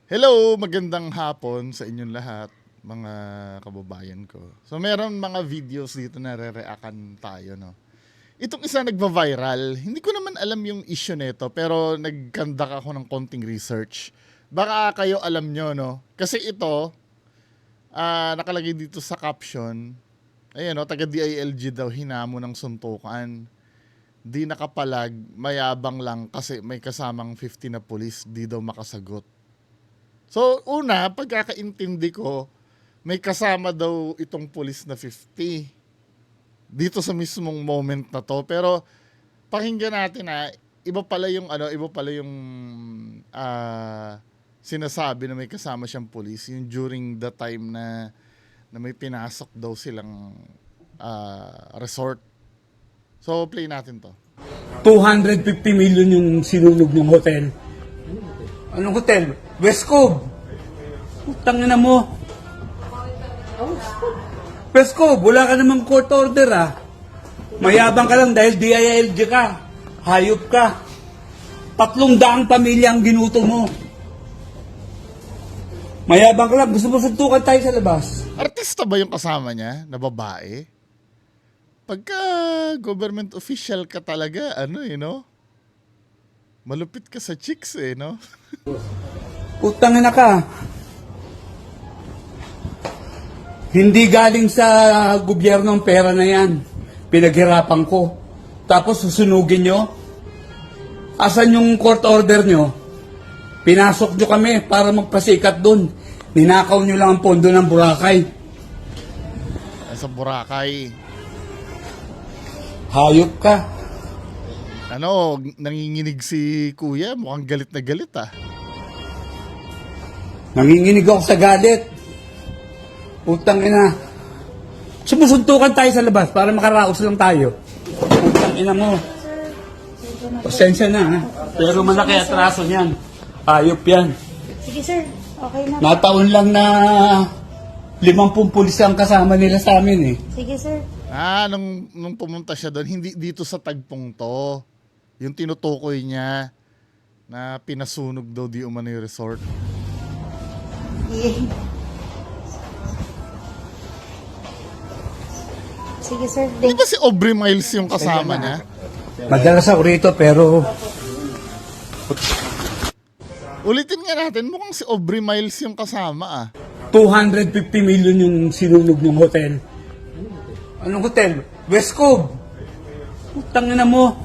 Hello, magandang hapon sa inyong lahat, mga kababayan ko. So meron mga videos dito na re-reactan tayo, no. Itong isa nagva-viral. Hindi ko naman alam yung issue nito, pero nagkandak ako ng konting research. Baka kayo alam nyo, no. Kasi ito, nakalagay dito sa caption, ayan, no, taga DILG daw hinamo ng suntukan. Di nakapalag, mayabang lang kasi may kasamang 50 na pulis, di daw makasagot. So, una, pagkakaintindi ko, may kasama daw itong pulis na 50 dito sa mismong moment na to. Pero pakinggan natin iba pala yung sinasabi na may kasama siyang pulis yung during the time na may pinasok daw silang resort. So, play natin to. 250 million yung sinunog ng hotel. Anong hotel? West Cove. Putang ina mo. West Cove, wala ka namang court order Mayabang ka lang dahil DILG ka. Hayop ka. 300 pamilya ang ginuto mo. Mayabang ka lang. Gusto mo suntukan tayo sa labas? Artista ba yung kasama niya na babae? Pagka government official ka talaga, malupit ka sa chicks no? Putang ina ka. Hindi galing sa gobyerno ang pera na yan. Pinaghirapan ko. Tapos susunugin nyo? Asan yung court order nyo? Pinasok nyo kami para magpasikat dun. Ninakaw nyo lang ang pondo ng Boracay. Sa Boracay. Hayop ka. Nanginginig si kuya. Mukhang galit na galit Nanginginig ako sa galit. Putang ina. Sumusuntukan tayo sa labas para makaraos lang tayo. Putang ina mo. Pasensya na Pero malaki atraso niyan. Hayop yan. Sige sir, okay na. Nataon lang na 50 pulis ang kasama nila sa amin Sige sir. Nung pumunta siya doon, hindi dito sa tagpong to. Yung tinutukoy niya na pinasunog daw di umano yung resort. Sige sir. Di ba si Aubrey Miles yung kasama niya? Madalas ako rito pero Ulitin nga natin, mukhang si Aubrey Miles yung kasama 250 million yung sinunog ng hotel. Anong hotel? West Cove. Putang ina mo.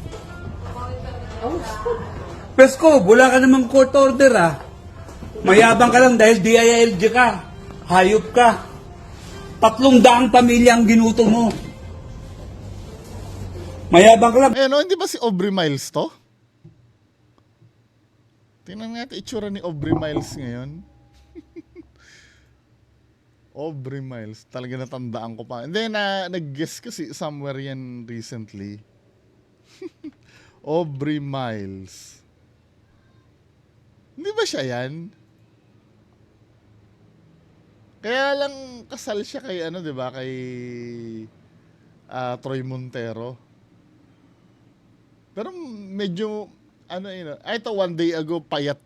West Cove, wala ka namang court order Mayabang ka lang dahil DILG ka. Hayop ka. 300 pamilya ang ginuto mo. Mayabang ka lang. Hindi ba si Aubrey Miles to? Tingnan natin itsura ni Aubrey Miles ngayon. Aubrey Miles, talaga natandaan ko pa. Hindi nag-guess kasi somewhere yan recently. Aubrey Miles. Hindi ba siya yan? Kaya lang kasal siya kay di ba, kay Troy Montero. Pero medyo ito one day ago payat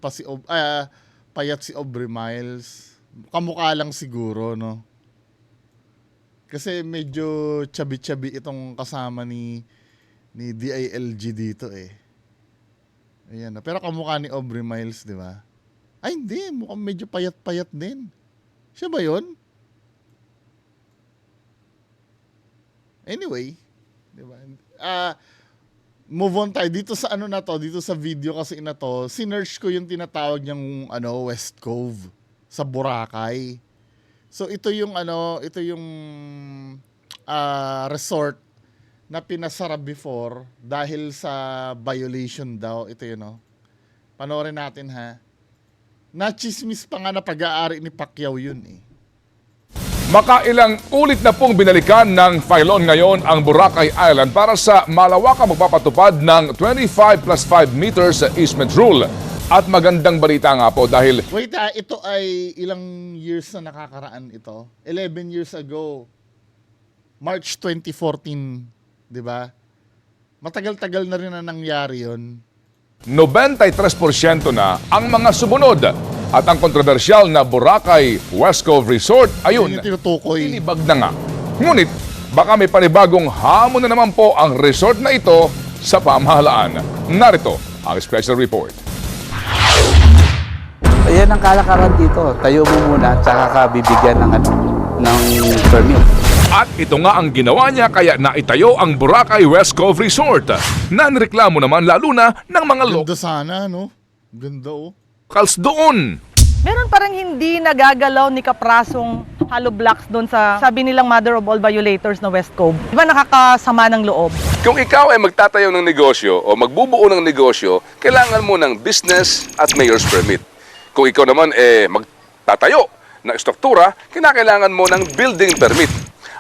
si Aubrey Miles. Kamukha lang siguro, no? Kasi medyo chubby-chubby itong kasama ni DILG dito Ayan, pero kamukha ni Aubrey Miles, di ba? Ay, hindi. Mukhang medyo payat-payat din. Siya ba yun? Anyway, di ba? Move on tayo. Dito sa dito sa video kasi na to, sinearch ko yung tinatawag niyang West Cove sa Boracay. So ito yung resort na pinasara before dahil sa violation daw. Ito yun Panoorin natin Nachismis pa nga na pag-aari ni Pacquiao yun Makailang ulit na pong binalikan ng Filon ngayon ang Boracay Island para sa malawakang magpapatupad ng 25+5 meters easement rule. At magandang balita nga po dahil... Wait ito ay ilang years na nakakaraan ito? 11 years ago. March 2014, di ba? Matagal-tagal na rin na nangyari yun. 93% na ang mga sumunod At ang kontrobersyal na Boracay West Cove Resort, ayun, Yun yung tinutukoy. tinibag na nga. Ngunit, baka may panibagong hamon na naman po ang resort na ito sa pamahalaan. Narito ang special report. Ayan ang kalakaran dito. Tayo mo muna, tsaka ka bibigyan ng permit. At ito nga ang ginawa niya kaya naitayo ang Boracay West Cove Resort na nireklamo naman lalo na ng mga Ganda sana, no? Ganda, oh. locals doon. Meron parang hindi nagagalaw ni kaprasong hollow blocks doon sa sabi nilang mother of all violators na West Cove. Di ba nakakasama ng loob? Kung ikaw ay magtatayo ng negosyo o magbubuo ng negosyo, kailangan mo ng business at mayor's permit. Kung ikaw naman magtatayo ng estruktura, kinakailangan mo ng building permit.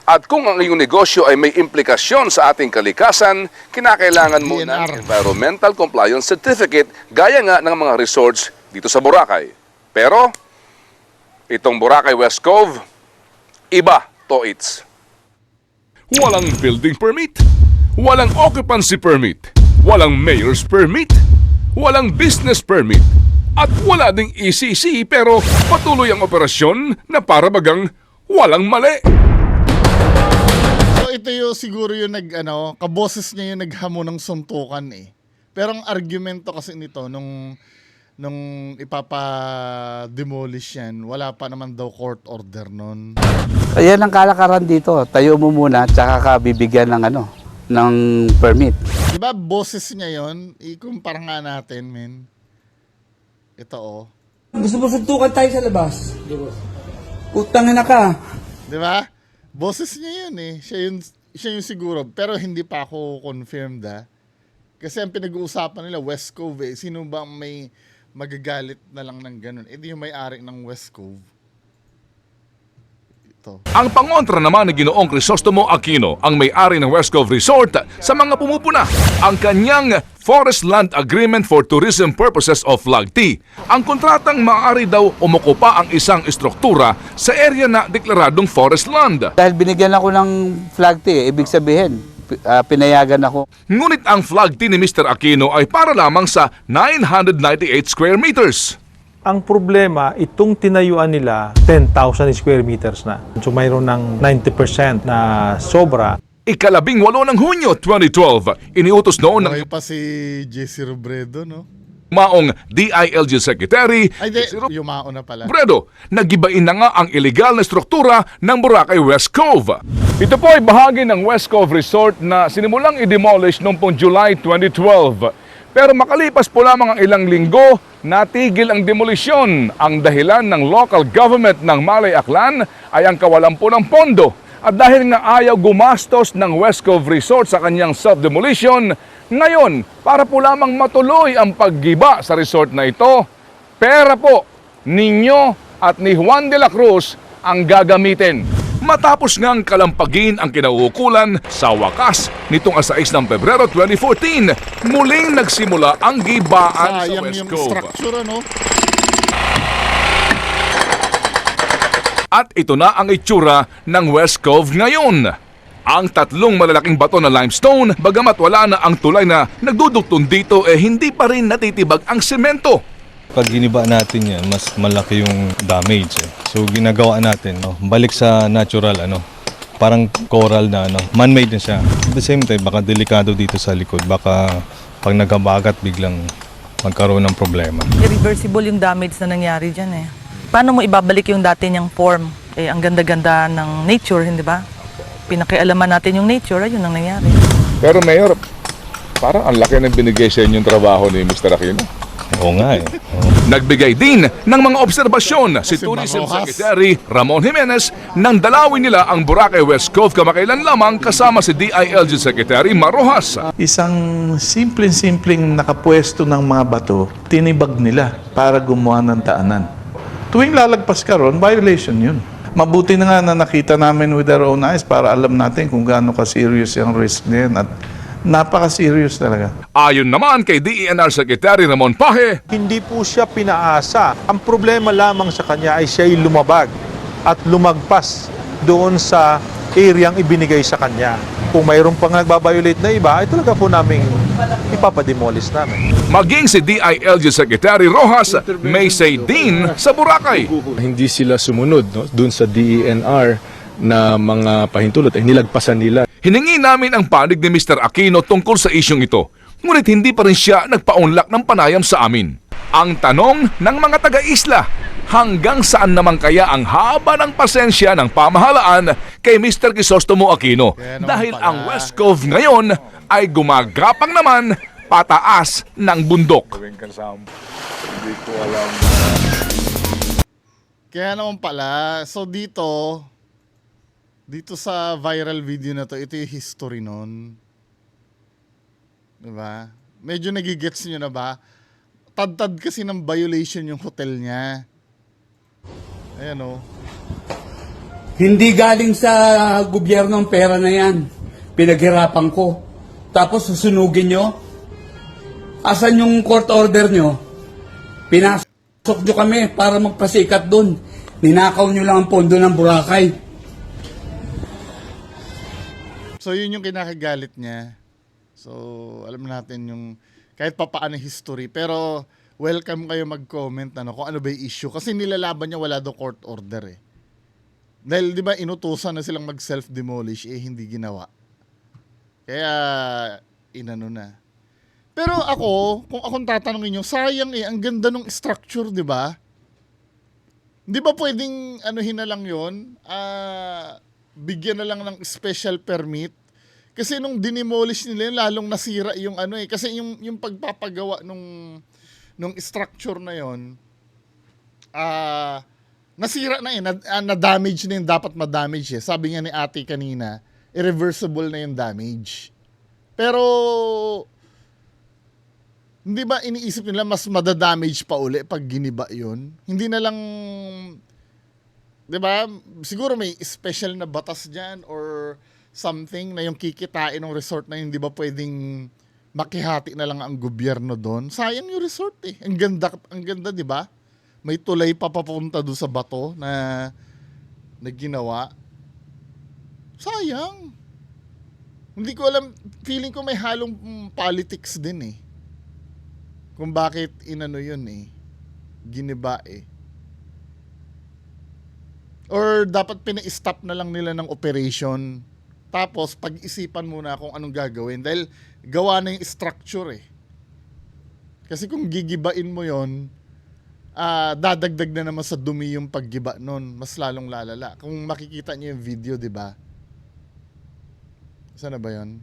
At kung ang iyong negosyo ay may implikasyon sa ating kalikasan, kinakailangan mo ng DNR. Environmental Compliance Certificate gaya nga ng mga resorts dito sa Boracay. Pero, itong Boracay West Cove, iba to its. Walang building permit, walang occupancy permit, walang mayor's permit, walang business permit, at wala ding ECC pero patuloy ang operasyon na para bagang walang mali. So ito yung siguro yung kaboses niya yung naghamo ng suntukan eh. Pero ang argumento kasi nito nung ipapa-demolish yan, wala pa naman daw court order nun. Ayan ang kalakaran dito. Tayo mo muna, tsaka ka bibigyan ng permit. Diba boses niya yon? Ikumpara nga natin, men. Ito, oh. Gusto mo suntukan tayo sa labas? Utangin na ka. Diba? Boses niya yun eh. Siya yung siguro. Pero hindi pa ako confirmed Kasi ang pinag-uusapan nila, West Cove eh. Sino ba may magagalit na lang ng ganun? Eh di yung may-ari ng West Cove. Ito. Ang pangontra naman ni Ginoong Crisostomo Aquino, ang may-ari ng West Cove Resort, sa mga pumupuna, ang kanyang Forest Land Agreement for Tourism Purposes of Flag T. Ang kontratang maaari daw umukupa ang isang estruktura sa area na deklaradong forest land. Dahil binigyan ako ng flag T, ibig sabihin, pinayagan ako. Ngunit ang flag T ni Mr. Aquino ay para lamang sa 998 square meters. Ang problema, itong tinayuan nila, 10,000 square meters na. So mayroon ng 90% na sobra. Ika-18 ng Hunyo 2012, iniutos noon ng Buhay pa si JC Robredo, no? maong DILG Secretary Ay, di. Yumao na pala. Bredo, nagibain na nga ang iligal na struktura ng Boracay West Cove. Ito po ay bahagi ng West Cove Resort na sinimulang i-demolish noong pong July 2012. Pero makalipas po lamang ang ilang linggo, natigil ang demolisyon. Ang dahilan ng local government ng Malay Aklan ay ang kawalan po ng pondo. At dahil nga ayaw gumastos ng West Cove Resort sa kanyang self-demolition, ngayon, para po lamang matuloy ang paggiba sa resort na ito, pera po ninyo at ni Juan de la Cruz ang gagamitin. Matapos ngang kalampagin ang kinauukulan, sa wakas, nitong 6 ng Pebrero 2014, muling nagsimula ang gibaan sa Sayang West yung Cove. structure, ano? At ito na ang itsura ng West Cove ngayon. Ang tatlong malalaking bato na limestone, bagamat wala na ang tulay na nagdudugtong dito, hindi pa rin natitibag ang semento. Pag giniba natin yan, mas malaki yung damage. So ginagawa natin, balik sa natural, parang coral na, man-made na siya. At the same time, baka delikado dito sa likod. Baka pag nagkabagat, biglang magkaroon ng problema. Irreversible yung damage na nangyari dyan eh. Paano mo ibabalik yung dati niyang form? Ang ganda-ganda ng nature, hindi ba? Pinakialaman natin yung nature, ayun ang nangyari. Pero Mayor, parang ang laki ng binigay sa inyong trabaho ni Mr. Aquino. Oo nga eh. Nagbigay din ng mga obserbasyon si Si Tourism Marojas. Secretary Ramon Jimenez nang dalawin nila ang Boracay West Cove kamakailan lamang kasama si DILG Secretary Marojas. Isang simpleng-simpleng nakapwesto ng mga bato, tinibag nila para gumawa ng daanan. Tuwing lalagpas ka ron, violation yun. Mabuti na nga na nakita namin with our own eyes para alam natin kung gaano ka-serious yung risk din at napaka-serious talaga. Ayon naman kay DENR Secretary Ramon Paje, Hindi po siya pinaasa. Ang problema lamang sa kanya ay siya'y lumabag at lumagpas doon sa areang ibinigay sa kanya. Kung mayroon pang nagbabiolate na iba, ay talaga po namin ipapademolish namin. Maging si DILG Secretary Rojas may say din sa Boracay. Hindi sila sumunod dun sa DENR na mga pahintulot ay nilagpasan nila. Hiningi namin ang panig ni Mr. Aquino tungkol sa isyong ito, ngunit hindi pa rin siya nagpaunlak ng panayam sa amin. Ang tanong ng mga taga-isla, hanggang saan naman kaya ang haba ng pasensya ng pamahalaan kay Mr. Crisostomo Aquino Kaya naman dahil pala. ang West Cove ngayon ay gumagapang naman pataas ng bundok. Kaya naman pala, so dito sa viral video na to, ito yung history nun. Diba? Medyo nagigets nyo na ba? Tad-tad kasi ng violation yung hotel niya. Ayan o. Hindi galing sa gobyerno ang pera na yan. Pinaghirapan ko. Tapos susunugin nyo? Asan yung court order nyo? Pinasok nyo kami para magpasikat dun. Ninakaw nyo lang ang pondo ng Boracay. So yun yung kinakagalit niya. So alam natin yung kahit papaano history. Pero welcome kayo mag-comment kung ano ba yung issue. Kasi nilalaban niya wala daw court order eh. Dahil di ba inutusan na silang mag self-demolish hindi ginawa. Kaya inano na. Pero ako, kung akong tatanungin nyo, sayang ang ganda ng structure, di ba? Di ba pwedeng anuhin na lang yun? Bigyan na lang ng special permit? Kasi nung dinemolish nila yun, lalong nasira yung Kasi yung pagpapagawa nung structure na yun, nasira na na-damage na yung dapat ma-damage eh. Sabi nga ni ate kanina, irreversible na yung damage. Pero, hindi ba iniisip nila mas madadamage pa uli pag giniba yun? Hindi na lang, di ba, siguro may special na batas dyan or something na yung kikitain ng resort na yun, di ba pwedeng makihati na lang ang gobyerno doon? Sayang yung resort eh. Ang ganda, di ba? May tulay pa papunta doon sa bato na ginawa. Sayang. Hindi ko alam, feeling ko may halong politics din eh. Kung bakit inano yun eh. Giniba eh. Or dapat pina-stop na lang nila ng operation. Tapos pag-isipan muna kung anong gagawin. Dahil gawa na yung structure eh. Kasi kung gigibain mo yon, dadagdag na naman sa dumi yung paggiba nun. Mas lalong lalala. Kung makikita niyo yung video, di ba? Saan na ba yun?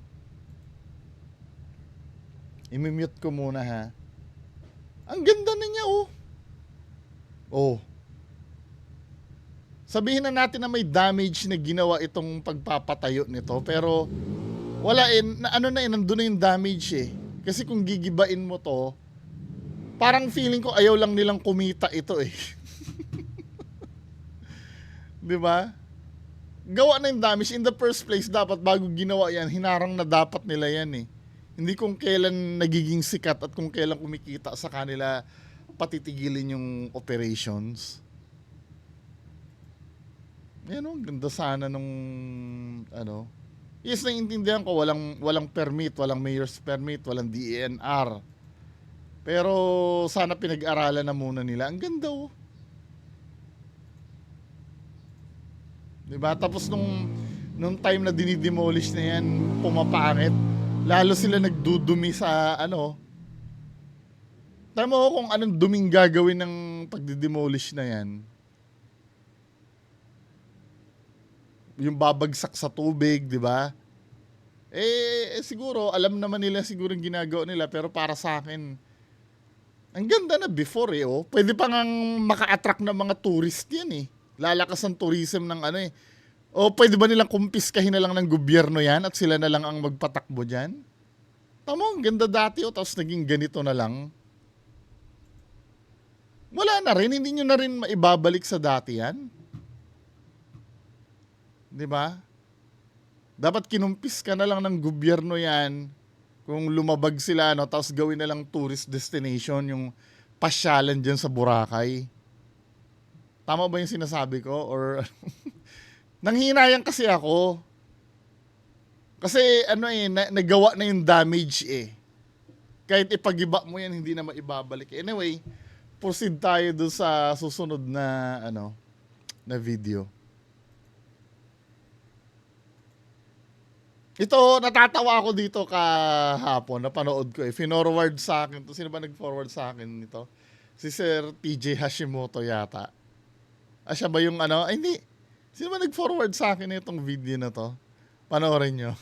I-mute ko muna ha. Ang ganda na niya oh. Oh. Sabihin na natin na may damage na ginawa itong pagpapatayo nito. Pero wala nandun na yung damage eh. Kasi kung gigibain mo to, parang feeling ko ayaw lang nilang kumita ito eh. Di ba? Gawa na yung damage. In the first place, dapat bago ginawa yan, hinarang na dapat nila yan eh. Hindi kung kailan nagiging sikat at kung kailan kumikita sa kanila patitigilin yung operations. Yan o, ganda sana nung Yes, naiintindihan ko, walang permit, walang mayor's permit, walang DENR. Pero sana pinag-aralan na muna nila. Ang ganda oh. Diba? Tapos nung time na dinidemolish na yan, pumapangit. Lalo sila nagdudumi sa Tama mo kung anong duming gagawin ng pagdidemolish na yan. Yung babagsak sa tubig, di ba? Siguro, alam naman nila siguro yung ginagawa nila, pero para sa akin, ang ganda na before oh. Pwede pa ngang maka-attract ng mga tourist yan eh. Lalakas ang tourism ng O pwede ba nilang kumpiskahin na lang ng gobyerno yan at sila na lang ang magpatakbo dyan? Tama, ang ganda dati tapos naging ganito na lang. Wala na rin, hindi nyo na rin maibabalik sa dati yan. Di ba? Dapat kinumpis ka na lang ng gobyerno yan kung lumabag sila, tapos gawin na lang tourist destination yung pasyalan dyan sa Boracay. Tama ba yung sinasabi ko? Or nanghinayang kasi ako. Kasi ano eh, nagawa na yung damage eh. Kahit ipagiba mo yan, hindi na maibabalik. Anyway, proceed tayo doon sa susunod na na video. Ito, natatawa ako dito kahapon, napanood ko eh. Finorward sa akin. Sino ba nag-forward sa akin nito? Si Sir TJ Hashimoto yata. Siya ba yung Ay, hindi. Sino ba nag-forward sa akin itong video na to? Panoorin nyo.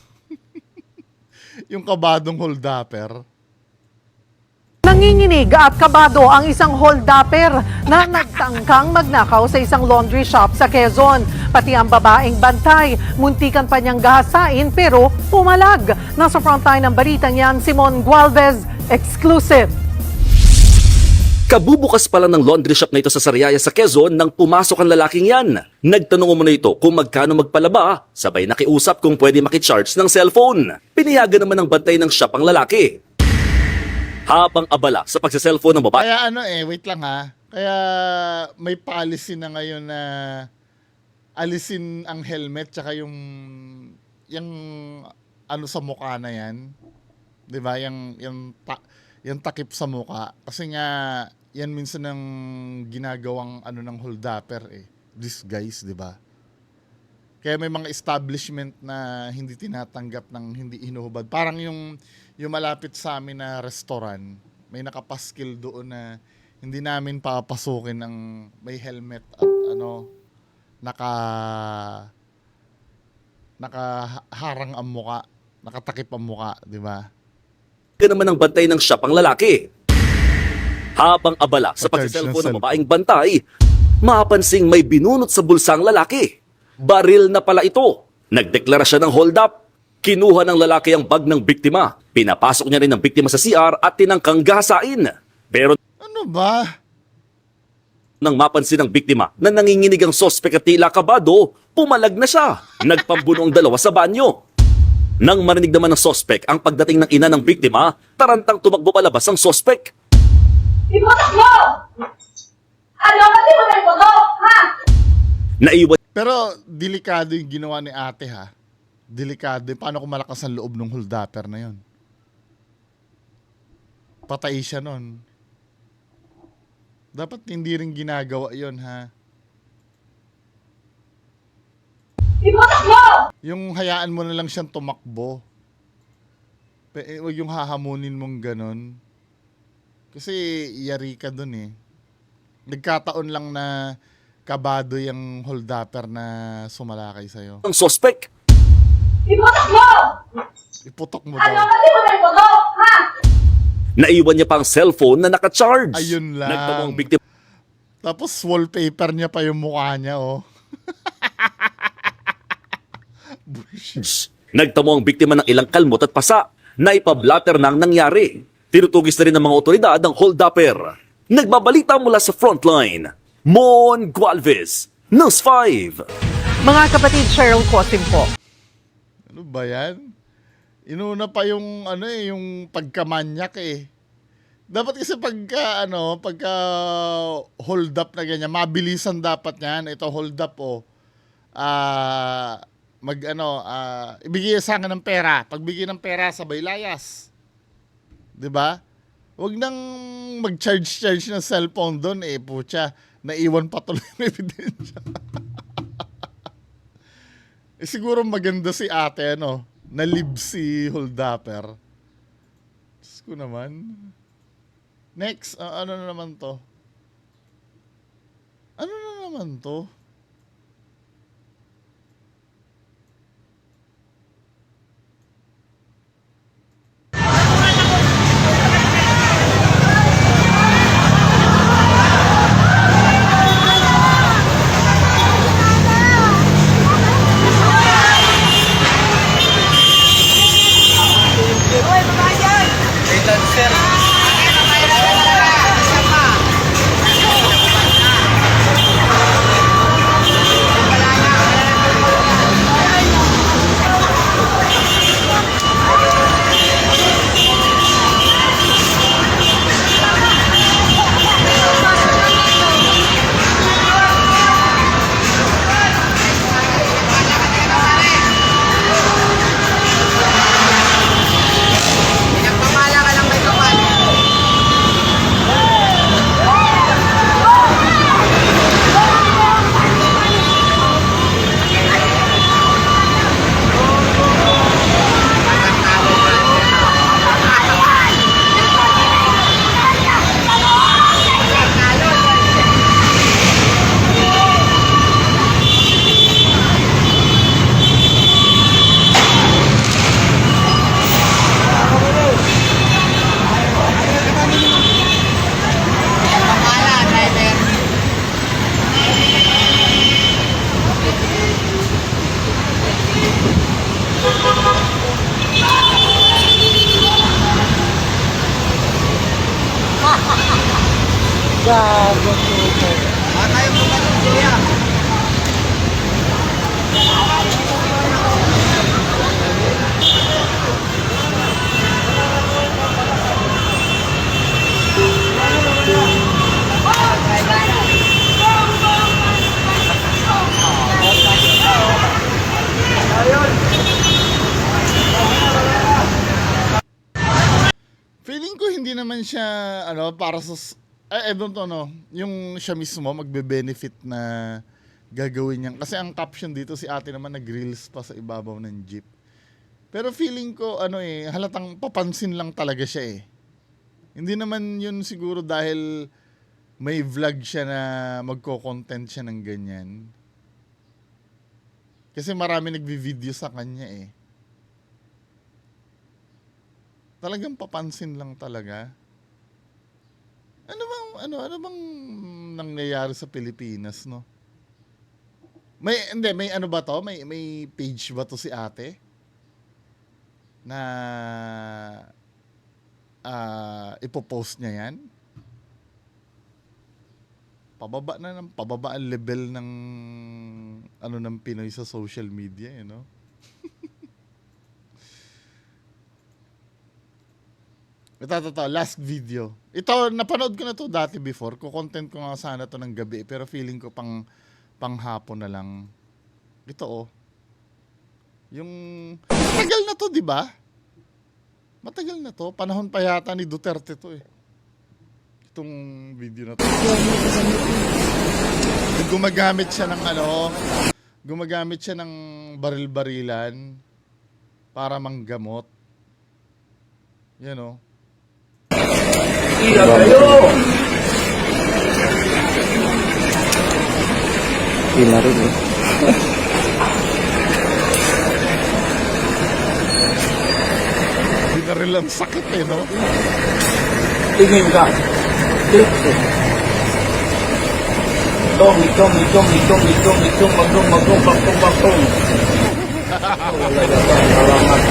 Yung kabadong holdapper. Nanginginig at kabado ang isang holdapper na nagtangkang magnakaw sa isang laundry shop sa Quezon. Pati ang babaeng bantay, muntikan pa niyang gahasain pero pumalag. Nasa frontline ng balitang yan, Simon Gualvez, exclusive. Kabubukas pa lang ng laundry shop na ito sa Sariaya sa Quezon nang pumasok ang lalaking yan. Nagtanong muna ito kung magkano magpalaba, sabay nakiusap kung pwede makicharge ng cellphone. Pinayagan naman ng bantay ng shop ang lalaki. Habang abala sa pagsa-cellphone ng babae. Kaya wait lang ha. Kaya may policy na ngayon na alisin ang helmet tsaka yung sa mukha na yan. 'Di ba? Yung takip sa mukha. Kasi nga yan minsan ang ginagawang ng holdapper eh. Disguise, 'di ba? Kaya may mga establishment na hindi tinatanggap ng hindi hinuhubad. Parang yung malapit sa amin na restaurant, may nakapaskil doon na hindi namin papasukin ng may helmet at nakaharang ang muka, nakatakip ang muka, di ba? Naman ang bantay ng shop ang lalaki. Habang abala sa pagsa-cellphone ng babaeng bantay, mapapansing may binunot sa bulsa ang lalaki. Baril na pala ito. Nagdeklara siya ng hold up. Kinuha ng lalaki ang bag ng biktima. Pinapasok niya rin ang biktima sa CR at tinangkang gahasain. Pero ano ba? nang mapansin ng biktima na nanginginig ang sospek at tila kabado, pumalag na siya. Nagpambuno ang dalawa sa banyo. Nang marinig naman ng sospek ang pagdating ng ina ng biktima, tarantang tumakbo palabas ang sospek. Iputok mo! Ano ba di mo nagputok, ha? Naiwan Pero delikado yung ginawa ni ate ha. Delikado. Paano kung malakas ang loob ng holdapper na yon? Patay siya nun. Dapat hindi rin ginagawa yon ha. Iputok mo! Yung hayaan mo na lang siyang tumakbo. Huwag yung hahamunin mong ganon. Kasi yari ka dun eh. Nagkataon lang na kabado yung holdapper na sumalakay sa'yo. ang sospek. Iputok mo! Iputok mo Ano daw. ba di mo nagputok, ha? Naiwan niya pa ang cellphone na nakacharge. Ayun lang. Nagtamo ang biktima Tapos wallpaper niya pa yung mukha niya oh. Nagtamo ang biktima ng ilang kalmot at pasa. Naipablatter na ang nangyari. Tinutugis na rin ng mga otoridad ang hold-upper. Nagbabalita mula sa frontline. Mon Gualvez, News 5. Mga kapatid, Cheryl Cosim po. Ano ba yan? Inuna pa yung yung pagkamanyak eh. Dapat kasi pagka hold up na ganyan, mabilisan dapat yan. Ito hold up oh. Ibigay sa akin ng pera. Pagbigay ng pera, sabay layas. 'Di ba? Huwag nang mag-charge ng cellphone doon eh, putya. Naiwan pa tuloy yung ebidensya. Siguro maganda si ate, nalib si holdapper. Diyos ko naman. Next, ano na naman to? Ano na naman to? Grabe po, sir. Feeling ko hindi naman siya para sa I don't know, yung siya mismo magbe-benefit na gagawin niya. Kasi ang caption dito, si ate naman nag-reels pa sa ibabaw ng jeep. Pero feeling ko halatang papansin lang talaga siya eh. Hindi naman yun siguro dahil may vlog siya na magko-content siya ng ganyan. Kasi marami nagvi-video sa kanya eh. Talagang papansin lang talaga. Ano bang nangyayari sa Pilipinas, no? May ano ba to? May page ba to si ate? Na ipopost niya yan? Pababa ang level ng ng Pinoy sa social media, you know? Ito, last video. Ito, napanood ko na to dati before. Kukontent ko nga sana to ng gabi, pero feeling ko panghapon na lang. Ito, yung matagal na to, di ba? Matagal na to. Panahon pa yata ni Duterte to eh. Itong video na to. Gumagamit siya ng baril-barilan para manggamot. Yan o. Iya kayo! Binaril eh. Binaril ang sakit eh, no? Tingin ka. Itong, bagtong. Wala ka ba? Salamat.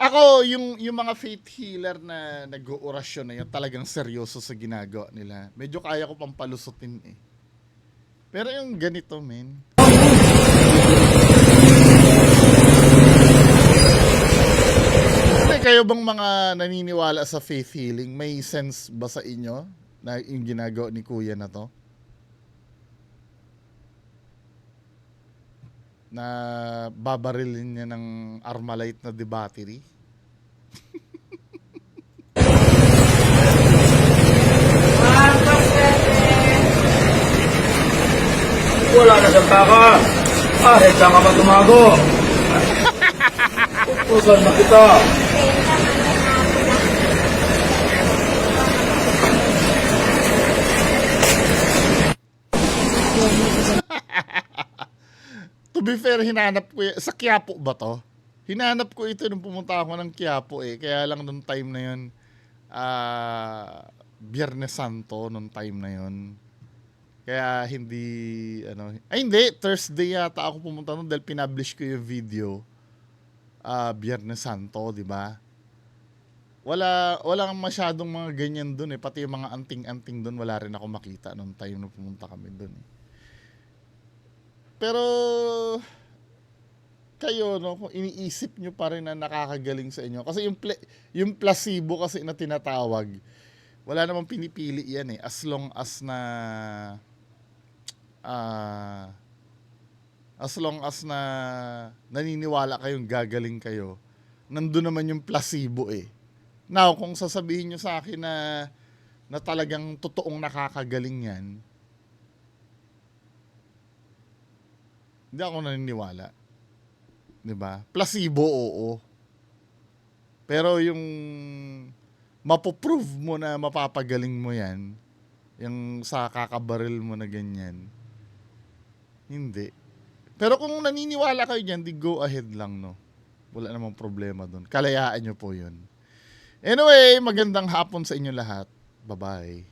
Ako, yung mga faith healer na nag-oorasyon na yun, talagang seryoso sa ginagawa nila. Medyo kaya ko pang palusutin eh. Pero yung ganito, men. Kayo bang mga naniniwala sa faith healing? May sense ba sa inyo na yung ginagawa ni Kuya na to? Na babarilin niya ng Armalite na de battery? Wala na siyang taka. Kahit saan ka pa tumago. Upusan na kita. To be fair, hinanap ko sa Quiapo ba to? Hinanap ko ito nung pumunta ako ng Quiapo eh. Kaya lang nung time na yun, Biyernes Santo nung time na yun. Kaya hindi, hindi, Thursday yata ako pumunta nun dahil pinablish ko yung video. Biyernes Santo, di ba? Walang masyadong mga ganyan dun eh. Pati yung mga anting-anting dun, wala rin ako makita nung time na pumunta kami dun eh. Pero kayo, no, kung iniisip nyo pa rin na nakakagaling sa inyo. Kasi yung placebo kasi na tinatawag, wala namang pinipili yan eh. As long as na naniniwala kayong gagaling kayo, nandun naman yung placebo eh. Now, kung sasabihin nyo sa akin na talagang totoong nakakagaling yan, hindi ako naniniwala. 'Di ba? Placebo, oo. Pero yung mapoprove mo na mapapagaling mo yan, yung sa kakabaril mo na ganyan, hindi. Pero kung naniniwala kayo dyan, di go ahead lang, no? Wala namang problema dun. Kalayaan nyo po yun. Anyway, magandang hapon sa inyo lahat. Bye-bye.